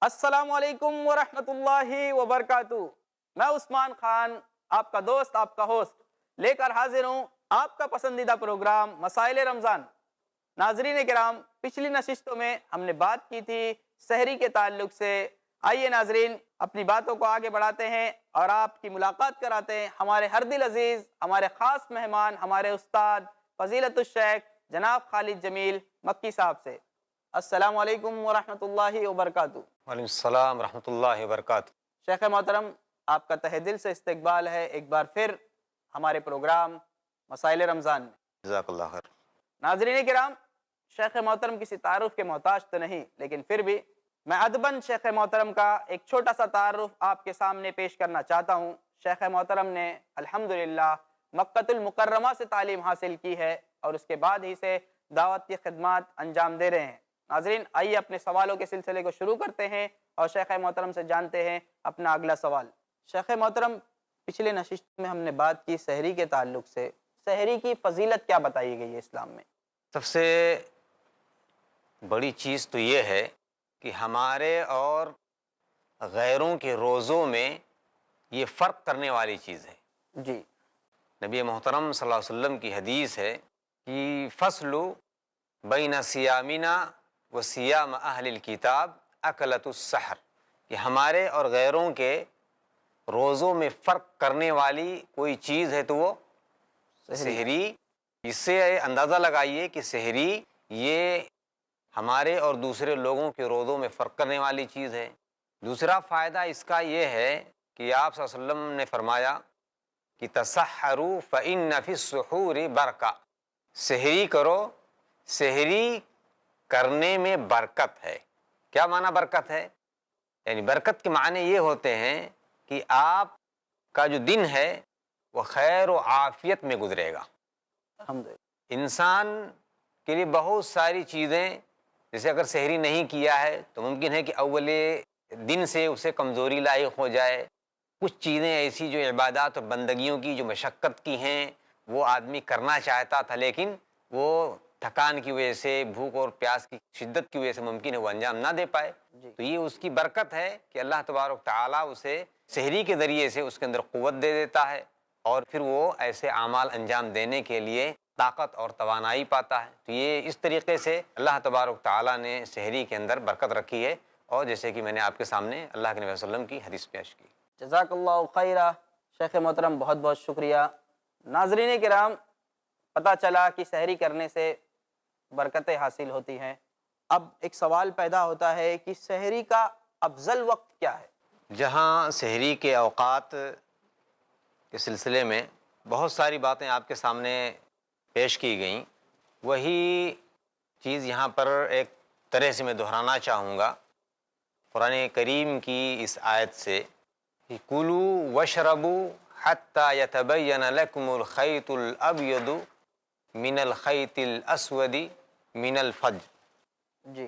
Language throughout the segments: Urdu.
السلام علیکم ورحمۃ اللہ وبرکاتہ۔ میں عثمان خان، آپ کا دوست، آپ کا ہوسٹ لے کر حاضر ہوں آپ کا پسندیدہ پروگرام مسائل رمضان۔ ناظرین کرام، پچھلی نشستوں میں ہم نے بات کی تھی سحری کے تعلق سے۔ آئیے ناظرین، اپنی باتوں کو آگے بڑھاتے ہیں اور آپ کی ملاقات کراتے ہیں ہمارے ہر دل عزیز، ہمارے خاص مہمان، ہمارے استاد فضیلت الشیخ جناب خالد جمیل مکی صاحب سے۔ السلام علیکم ورحمۃ اللہ وبرکاتہ۔ وعلیکم السلام ورحمۃ اللہ وبرکاتہ۔ شیخ محترم، آپ کا تہ دل سے استقبال ہے ایک بار پھر ہمارے پروگرام مسائل رمضان میں۔ جزاک اللہ خیر۔ ناظرین کرام، شیخ محترم کسی تعارف کے محتاج تو نہیں، لیکن پھر بھی میں ادباً شیخ محترم کا ایک چھوٹا سا تعارف آپ کے سامنے پیش کرنا چاہتا ہوں۔ شیخ محترم نے الحمدللہ مکۃ المکرمہ سے تعلیم حاصل کی ہے اور اس کے بعد ہی سے دعوت کی خدمات انجام دے رہے ہیں۔ ناظرین، آئیے اپنے سوالوں کے سلسلے کو شروع کرتے ہیں اور شیخ محترم سے جانتے ہیں اپنا اگلا سوال۔ شیخ محترم، پچھلے نشست میں ہم نے بات کی سحری کے تعلق سے۔ سحری کی فضیلت کیا بتائی گئی ہے اسلام میں؟ سب سے بڑی چیز تو یہ ہے کہ ہمارے اور غیروں کے روزوں میں یہ فرق کرنے والی چیز ہے۔ جی، نبی محترم صلی اللہ علیہ وسلم کی حدیث ہے کہ فصل بین سیامنا و سیام اہل الکتاب اکلۃ السحر، کہ ہمارے اور غیروں کے روزوں میں فرق کرنے والی کوئی چیز ہے تو وہ سحری۔ اس سے اندازہ لگائیے کہ سحری یہ ہمارے اور دوسرے لوگوں کے روزوں میں فرق کرنے والی چیز ہے۔ دوسرا فائدہ اس کا یہ ہے کہ آپ صلی اللہ علیہ وسلم نے فرمایا کہ تسحروا فإن فی السحور برکہ، سحری کرو، سحری کرنے میں برکت ہے۔ کیا معنی برکت ہے؟ یعنی برکت کے معنی یہ ہوتے ہیں کہ آپ کا جو دن ہے وہ خیر و عافیت میں گزرے گا۔ الحمدللہ۔ انسان کے لیے بہت ساری چیزیں، جیسے اگر سحری نہیں کیا ہے تو ممکن ہے کہ اول دن سے اسے کمزوری لاحق ہو جائے۔ کچھ چیزیں ایسی جو عبادات و بندگیوں کی جو مشقت کی ہیں وہ آدمی کرنا چاہتا تھا، لیکن وہ تھکان کی وجہ سے، بھوک اور پیاس کی شدت کی وجہ سے ممکن ہے وہ انجام نہ دے پائے۔ تو یہ اس کی برکت ہے کہ اللہ تبارک تعالیٰ اسے سحری کے ذریعے سے اس کے اندر قوت دے دیتا ہے اور پھر وہ ایسے اعمال انجام دینے کے لیے طاقت اور توانائی پاتا ہے۔ تو یہ اس طریقے سے اللہ تبارک تعالیٰ نے سحری کے اندر برکت رکھی ہے، اور جیسے کہ میں نے آپ کے سامنے اللہ کے نبی صلی اللہ علیہ وسلم کی حدیث پیش کی۔ جزاک اللہ خیرہ شیخ محترم، بہت بہت شکریہ۔ ناظرین کرام، پتہ چلا کہ سحری کرنے سے برکتیں حاصل ہوتی ہیں۔ اب ایک سوال پیدا ہوتا ہے کہ سحری کا افضل وقت کیا ہے؟ جہاں سحری کے اوقات کے سلسلے میں بہت ساری باتیں آپ کے سامنے پیش کی گئیں، وہی چیز یہاں پر ایک طرح سے میں دہرانا چاہوں گا قرآن کریم کی اس آیت سے کہ کلوا واشربوا حتی یتبین لکم الخیط الابیض من الخیط الاسود من الفجر۔ جی،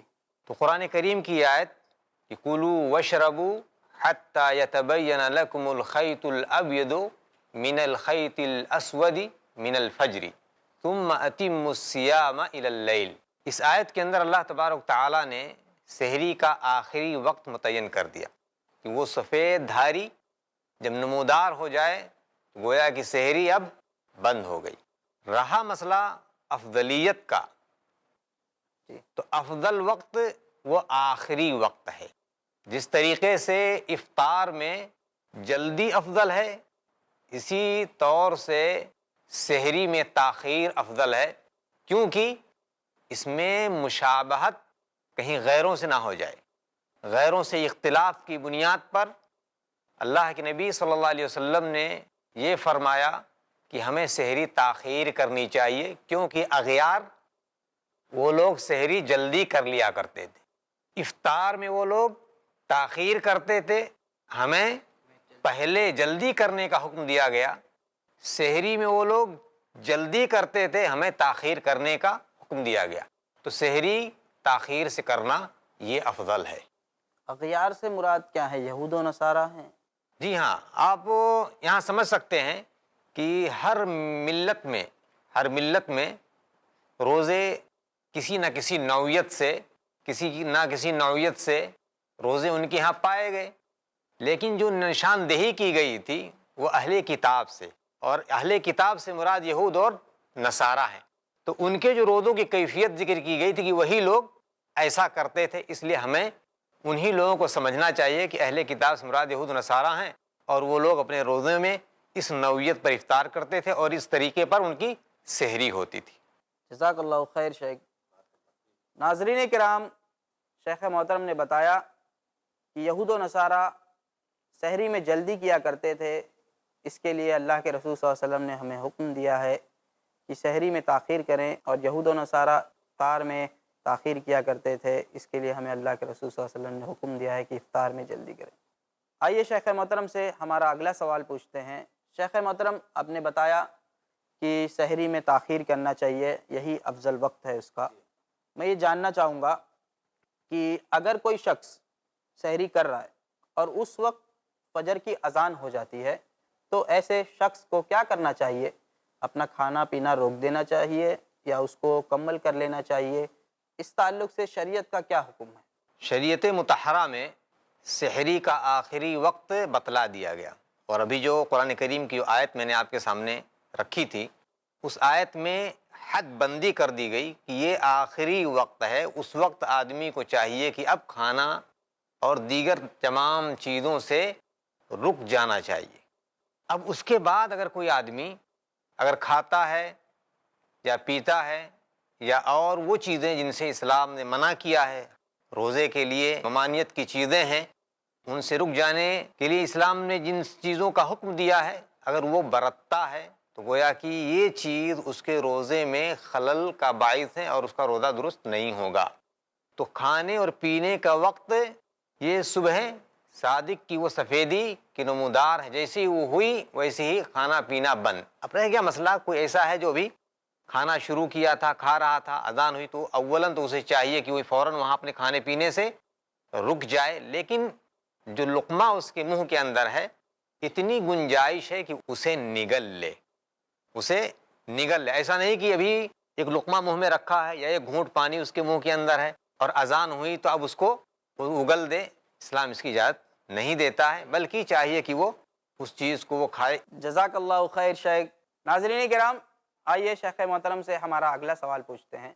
تو قرآن کریم کی آیت کہ کلوا واشربوا حتی یتبین لکم الخیط الابیض من الخیط الاسود من الفجر ثم اتموا الصیام الی اللیل۔ اس آیت کے اندر اللہ تبارک تعالیٰ نے سحری کا آخری وقت متعین کر دیا کہ وہ سفید دھاری جب نمودار ہو جائے تو گویا کہ سحری اب بند ہو گئی۔ رہا مسئلہ افضلیت کا، تو افضل وقت وہ آخری وقت ہے۔ جس طریقے سے افطار میں جلدی افضل ہے، اسی طور سے سحری میں تاخیر افضل ہے، کیونکہ اس میں مشابہت کہیں غیروں سے نہ ہو جائے۔ غیروں سے اختلاف کی بنیاد پر اللہ کے نبی صلی اللہ علیہ وسلم نے یہ فرمایا کہ ہمیں سحری تاخیر کرنی چاہیے، کیونکہ اغیار وہ لوگ سحری جلدی کر لیا کرتے تھے، افطار میں وہ لوگ تاخیر کرتے تھے، ہمیں پہلے جلدی کرنے کا حکم دیا گیا۔ سحری میں وہ لوگ جلدی کرتے تھے، ہمیں تاخیر کرنے کا حکم دیا گیا۔ تو سحری تاخیر سے کرنا یہ افضل ہے۔ اغیار سے مراد کیا ہے؟ یہود و نصارہ ہیں؟ جی ہاں، آپ یہاں سمجھ سکتے ہیں کہ ہر ملت میں روزے کسی نہ کسی نوعیت سے روزے ان کے ہاں پائے گئے، لیکن جو نشاندہی کی گئی تھی وہ اہل کتاب سے، اور اہل کتاب سے مراد یہود اور نصارہ ہیں، تو ان کے جو روزوں کی کیفیت ذکر کی گئی تھی کہ وہی لوگ ایسا کرتے تھے، اس لیے ہمیں انہی لوگوں کو سمجھنا چاہیے کہ اہل کتاب سے مراد یہود و نصارہ ہیں، اور وہ لوگ اپنے روزے میں اس نوعیت پر افطار کرتے تھے اور اس طریقے پر ان کی سحری ہوتی تھی۔ جزاک اللہ خیر شیخ۔ ناظرین کرام، شیخ محترم نے بتایا کہ یہود و نصارہ سحری میں جلدی کیا کرتے تھے، اس کے لیے اللہ کے رسول صلی اللہ علیہ وسلم نے ہمیں حکم دیا ہے کہ سحری میں تاخیر کریں، اور یہود و نصارہ افطار میں تاخیر کیا کرتے تھے، اس کے لیے ہمیں اللہ کے رسول صلی اللہ علیہ وسلم نے حکم دیا ہے کہ افطار میں جلدی کریں۔ آئیے شیخ محترم سے ہمارا اگلا سوال پوچھتے ہیں۔ شیخ محترم، آپ نے بتایا کہ سحری میں تاخیر کرنا چاہیے، یہی افضل وقت ہے اس کا۔ میں یہ جاننا چاہوں گا کہ اگر کوئی شخص سحری کر رہا ہے اور اس وقت فجر کی اذان ہو جاتی ہے، تو ایسے شخص کو کیا کرنا چاہیے؟ اپنا کھانا پینا روک دینا چاہیے یا اس کو مکمل کر لینا چاہیے؟ اس تعلق سے شریعت کا کیا حکم ہے؟ شریعت مطہرہ میں سحری کا آخری وقت بتلا دیا گیا، اور ابھی جو قرآن کریم کی آیت میں نے آپ کے سامنے رکھی تھی، اس آیت میں حد بندی کر دی گئی کہ یہ آخری وقت ہے، اس وقت آدمی کو چاہیے کہ اب کھانا اور دیگر تمام چیزوں سے رک جانا چاہیے۔ اب اس کے بعد اگر کوئی آدمی اگر کھاتا ہے یا پیتا ہے یا اور وہ چیزیں جن سے اسلام نے منع کیا ہے، روزے کے لیے ممانعت کی چیزیں ہیں، ان سے رک جانے کے لیے اسلام نے جن چیزوں کا حکم دیا ہے، اگر وہ برتتا ہے تو گویا کہ یہ چیز اس کے روزے میں خلل کا باعث ہے اور اس کا روزہ درست نہیں ہوگا۔ تو کھانے اور پینے کا وقت یہ صبح صادق کی وہ سفیدی کی نمودار ہے، جیسی وہ ہوئی ویسے ہی کھانا پینا بند۔ اب رہ گیا مسئلہ، کوئی ایسا ہے جو بھی کھانا شروع کیا تھا، کھا رہا تھا، اذان ہوئی تو اولاً تو اسے چاہیے کہ وہ فوراً وہاں اپنے کھانے پینے سے رک جائے، لیکن جو لقمہ اس کے منہ کے اندر ہے اتنی گنجائش ہے کہ اسے نگل لے، اسے نگل لے۔ ایسا نہیں کہ ابھی ایک لقمہ منہ میں رکھا ہے یا ایک گھونٹ پانی اس کے منہ کے اندر ہے اور اذان ہوئی تو اب اس کو اگل دے، اسلام اس کی اجازت نہیں دیتا ہے، بلکہ چاہیے کہ وہ اس چیز کو وہ کھائے۔ جزاک اللہ خیر شیخ۔ ناظرین کرام، آئیے شیخ محترم سے ہمارا اگلا سوال پوچھتے ہیں۔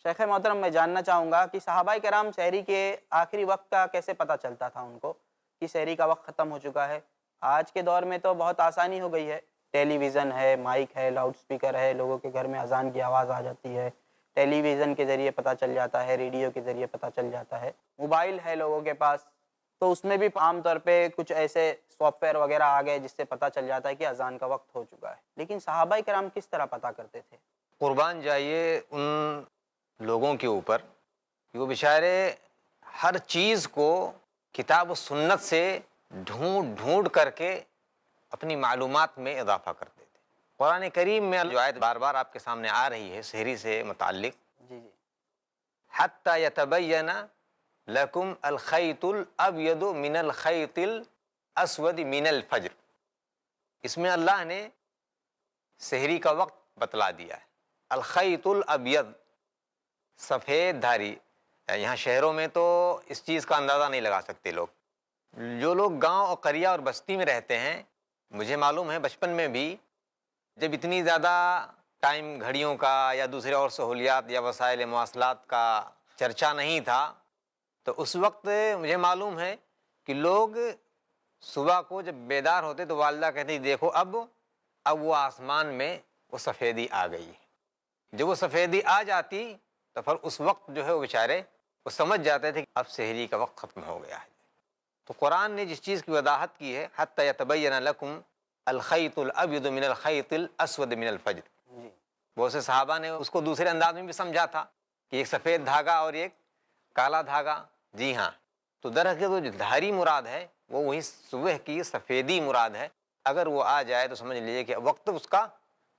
شیخ محترم، میں جاننا چاہوں گا کہ صحابہ کرام سحری کے آخری وقت کا کیسے پتہ چلتا تھا ان کو کہ سحری کا وقت ختم ہو چکا ہے؟ آج کے دور میں تو بہت آسانی ہو گئی ہے، ٹیلی ویژن ہے، مائک ہے، لاؤڈ سپیکر ہے، لوگوں کے گھر میں اذان کی آواز آ جاتی ہے، ٹیلی ویژن کے ذریعے پتہ چل جاتا ہے، ریڈیو کے ذریعے پتہ چل جاتا ہے، موبائل ہے لوگوں کے پاس، تو اس میں بھی عام طور پہ کچھ ایسے سافٹ ویئر وغیرہ آ گئے جس سے پتہ چل جاتا ہے کہ اذان کا وقت ہو چکا ہے۔ لیکن صحابہ کرام کس طرح پتہ کرتے تھے؟ قربان جائیے ان لوگوں کے اوپر کہ وہ بیچارے ہر چیز کو کتاب و سنت سے ڈھونڈ ڈھونڈ کر کے اپنی معلومات میں اضافہ کرتے تھے۔ قرآن کریم میں جو آیت بار بار آپ کے سامنے آ رہی ہے سحری سے متعلق، جی حتی یتبین لکم الخیط الابید من الخیط الاسود من الفجر، اس میں اللہ نے سحری کا وقت بتلا دیا ہے۔ الخیط الابید، سفید دھاری۔ یہاں شہروں میں تو اس چیز کا اندازہ نہیں لگا سکتے لوگ، جو لوگ گاؤں اور قریہ اور بستی میں رہتے ہیں، مجھے معلوم ہے بچپن میں بھی جب اتنی زیادہ ٹائم گھڑیوں کا یا دوسرے اور سہولیات یا وسائل مواصلات کا چرچا نہیں تھا، تو اس وقت مجھے معلوم ہے کہ لوگ صبح کو جب بیدار ہوتے تو والدہ کہتی دیکھو اب وہ آسمان میں وہ سفیدی آ گئی ہے۔ جب وہ سفیدی آ جاتی تو پھر اس وقت جو ہے وہ بیچارے وہ سمجھ جاتے تھے کہ اب سحری کا وقت ختم ہو گیا ہے۔ تو قرآن نے جس چیز کی وضاحت کی ہے حتی یتبین لکم الخیط الابید من الخیط الاسود من الفجر، جی بہت سے صحابہ نے اس کو دوسرے انداز میں بھی سمجھا تھا کہ ایک سفید دھاگا اور ایک کالا دھاگا۔ جی ہاں، تو درحقیقت جو دھاری مراد ہے وہ وہی صبح کی سفیدی مراد ہے، اگر وہ آ جائے تو سمجھ لیجیے کہ وقت اس کا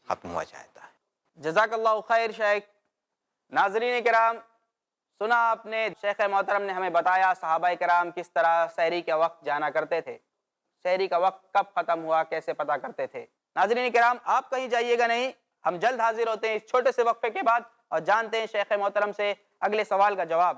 ختم ہوا جاتا ہے۔ جزاک اللہ خیر شیخ۔ ناظرین کرام، سنا آپ نے، شیخ محترم نے ہمیں بتایا صحابہ کرام کس طرح سحری کا وقت جانا کرتے تھے، سحری کا وقت کب ختم ہوا کیسے پتہ کرتے تھے۔ ناظرین کرام، آپ کہیں جائیے گا نہیں، ہم جلد حاضر ہوتے ہیں اس چھوٹے سے وقفے کے بعد اور جانتے ہیں شیخ محترم سے اگلے سوال کا جواب۔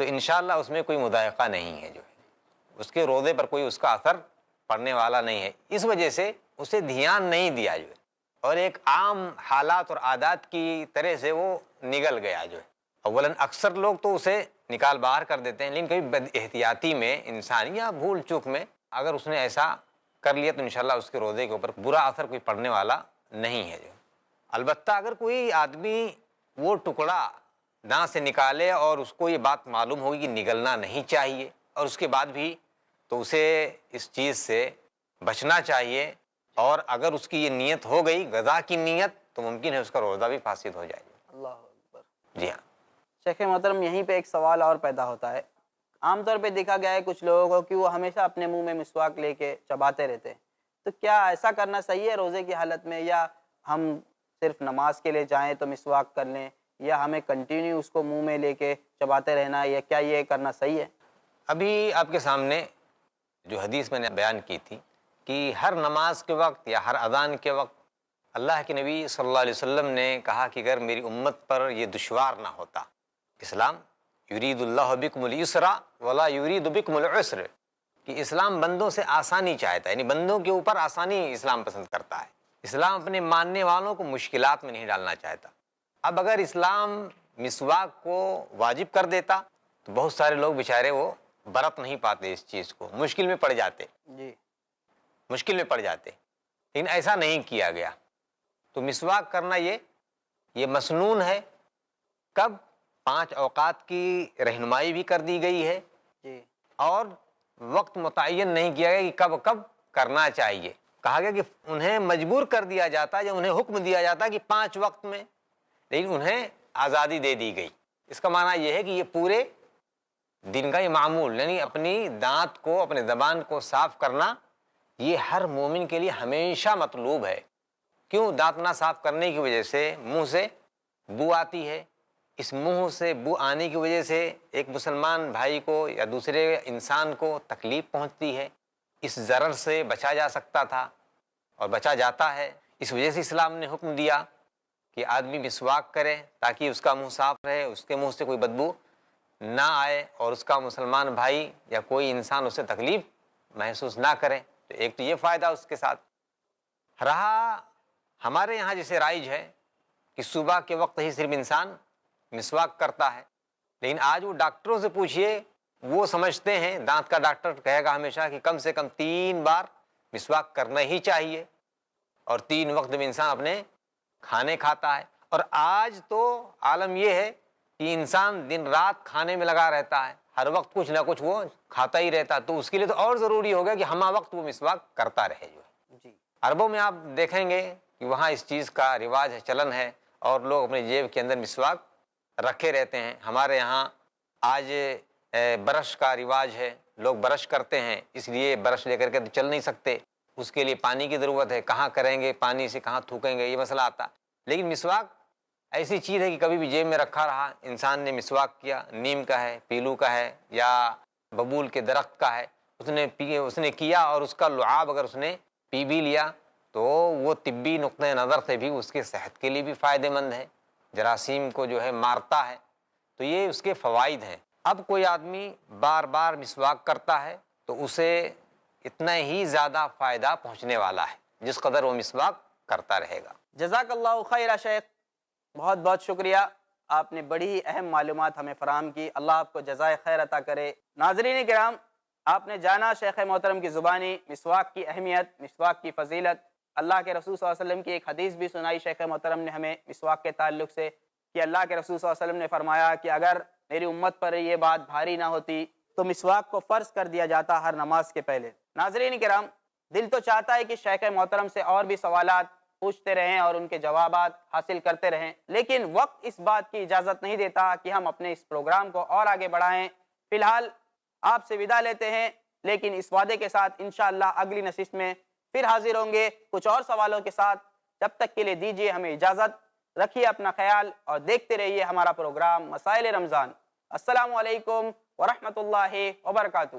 تو انشاءاللہ اس میں کوئی مضائقہ نہیں ہے، جو ہے اس کے روزے پر کوئی اس کا اثر پڑنے والا نہیں ہے، اس وجہ سے اسے دھیان نہیں دیا جو ہے، اور ایک عام حالات اور عادات کی طرح سے وہ نگل گیا جو ہے۔ اولاً اکثر لوگ تو اسے نکال باہر کر دیتے ہیں، لیکن کبھی بد احتیاطی میں انسان یا بھول چوک میں اگر اس نے ایسا کر لیا تو انشاءاللہ اس کے روزے کے اوپر برا اثر کوئی پڑنے والا نہیں ہے جو۔ البتہ اگر کوئی آدمی وہ ٹکڑا دانت سے نکالے اور اس کو یہ بات معلوم ہوگی کہ نگلنا نہیں چاہیے اور اس کے بعد بھی، تو اسے اس چیز سے بچنا چاہیے، اور اگر اس کی یہ نیت ہو گئی غذا کی نیت تو ممکن ہے اس کا روزہ بھی فاسد ہو جائے گا۔ اللہ اکبر۔ جی ہاں۔ شیخ محترم، یہیں پہ ایک سوال اور پیدا ہوتا ہے۔ عام طور پہ دیکھا گیا ہے کچھ لوگوں کو کہ وہ ہمیشہ اپنے منہ میں مسواک لے کے چباتے رہتے ہیں، تو کیا ایسا کرنا صحیح ہے روزے کی حالت میں، یا ہم صرف نماز کے لیے جائیں تو مسواک کر لیں، یا ہمیں کنٹینیو اس کو منہ میں لے کے چباتے رہنا ہے، یا کیا یہ کرنا صحیح ہے؟ ابھی آپ کے سامنے جو حدیث میں نے بیان کی تھی کہ ہر نماز کے وقت یا ہر اذان کے وقت اللہ کے نبی صلی اللہ علیہ وسلم نے کہا کہ اگر میری امت پر یہ دشوار نہ ہوتا، اسلام یرید اللہ بکم اليسر ولا یرید بکم العسر، کہ اسلام بندوں سے آسانی چاہتا ہے، یعنی بندوں کے اوپر آسانی اسلام پسند کرتا ہے، اسلام اپنے ماننے والوں کو مشکلات میں نہیں ڈالنا چاہتا۔ اب اگر اسلام مسواک کو واجب کر دیتا تو بہت سارے لوگ بیچارے وہ برت نہیں پاتے، اس چیز کو مشکل میں پڑ جاتے، جی، مشکل میں پڑ جاتے، لیکن ایسا نہیں کیا گیا۔ تو مسواک کرنا یہ مسنون ہے۔ کب؟ 5 اوقات کی رہنمائی بھی کر دی گئی ہے، جی، اور وقت متعین نہیں کیا گیا کہ کب کب کرنا چاہیے۔ کہا گیا کہ انہیں مجبور کر دیا جاتا یا انہیں حکم دیا جاتا کہ 5 وقت میں، لیکن انہیں آزادی دے دی گئی۔ اس کا معنی یہ ہے کہ یہ پورے دن کا یہ معمول، یعنی اپنی دانت کو، اپنے زبان کو صاف کرنا، یہ ہر مومن کے لیے ہمیشہ مطلوب ہے۔ کیوں؟ دانت نہ صاف کرنے کی وجہ سے منہ سے بو آتی ہے، اس منہ سے بو آنے کی وجہ سے ایک مسلمان بھائی کو یا دوسرے انسان کو تکلیف پہنچتی ہے، اس ضرر سے بچا جا سکتا تھا اور بچا جاتا ہے۔ اس وجہ سے اسلام نے حکم دیا کہ آدمی مسواک کرے تاکہ اس کا منہ صاف رہے، اس کے منہ سے کوئی بدبو نہ آئے اور اس کا مسلمان بھائی یا کوئی انسان اس سے تکلیف محسوس نہ کرے۔ تو ایک تو یہ فائدہ اس کے ساتھ رہا۔ ہمارے یہاں جیسے رائج ہے کہ صبح کے وقت ہی صرف انسان مسواک کرتا ہے، لیکن آج وہ ڈاکٹروں سے پوچھئے، وہ سمجھتے ہیں، دانت کا ڈاکٹر کہے گا ہمیشہ کہ کم سے کم 3 بار مسواک کرنا ہی چاہیے، اور 3 وقت میں انسان اپنے کھانے کھاتا ہے۔ اور آج تو عالم یہ ہے کہ انسان دن رات کھانے میں لگا رہتا ہے، ہر وقت کچھ نہ کچھ وہ کھاتا ہی رہتا، تو اس کے لیے تو اور ضروری ہو گیا کہ ہمہ وقت وہ مسواک کرتا رہے۔ جو ہے جی، عربوں میں آپ دیکھیں گے کہ وہاں اس چیز کا رواج ہے، چلن ہے، اور لوگ اپنے جیب کے اندر مسواک رکھے رہتے ہیں۔ ہمارے یہاں آج برش کا رواج ہے، لوگ برش کرتے ہیں، اس لیے برش لے کر کے تو چل نہیں سکتے، اس کے لیے پانی کی ضرورت ہے، کہاں کریں گے، پانی سے کہاں تھوکیں گے، یہ مسئلہ آتا۔ لیکن مسواک ایسی چیز ہے کہ کبھی بھی جیب میں رکھا رہا، انسان نے مسواک کیا، نیم کا ہے، پیلو کا ہے، یا ببول کے درخت کا ہے، اس نے کیا، اور اس کا لعاب اگر اس نے پی بھی لیا تو وہ طبی نقطۂ نظر سے بھی اس کے صحت کے لیے بھی فائدہ مند ہے، جراثیم کو جو ہے مارتا ہے، تو یہ اس کے فوائد ہیں۔ اب کوئی آدمی بار بار مسواک کرتا ہے تو اسے اتنا ہی زیادہ فائدہ پہنچنے والا ہے جس قدر وہ مسواک کرتا رہے گا۔ جزاک اللہ خیر شیخ، بہت بہت شکریہ، آپ نے بڑی اہم معلومات ہمیں فراہم کی، اللہ آپ کو جزائے خیر عطا کرے۔ ناظرین کرام، آپ نے جانا شیخ محترم کی زبانی مسواک کی اہمیت، مسواک کی فضیلت، اللہ کے رسول صلی اللہ علیہ وسلم کی ایک حدیث بھی سنائی شیخ محترم نے ہمیں مسواک کے تعلق سے، کہ اللہ کے رسول صلی اللہ علیہ وسلم نے فرمایا کہ اگر میری امت پر یہ بات بھاری نہ ہوتی تو مسواک کو فرض کر دیا جاتا ہر نماز کے پہلے۔ ناظرین کرام، دل تو چاہتا ہے کہ شیخ محترم سے اور بھی سوالات پوچھتے رہیں اور ان کے جوابات حاصل کرتے رہیں، لیکن وقت اس بات کی اجازت نہیں دیتا کہ ہم اپنے اس پروگرام کو اور آگے بڑھائیں۔ فی الحال آپ سے وداع لیتے ہیں، لیکن اس وعدے کے ساتھ انشاءاللہ اگلی نشست میں پھر حاضر ہوں گے کچھ اور سوالوں کے ساتھ۔ جب تک کے لیے دیجیے ہمیں اجازت، رکھیے اپنا خیال اور دیکھتے رہیے ہمارا پروگرام مسائل رمضان۔ السلام علیکم ورحمۃ اللہ وبرکاتہ۔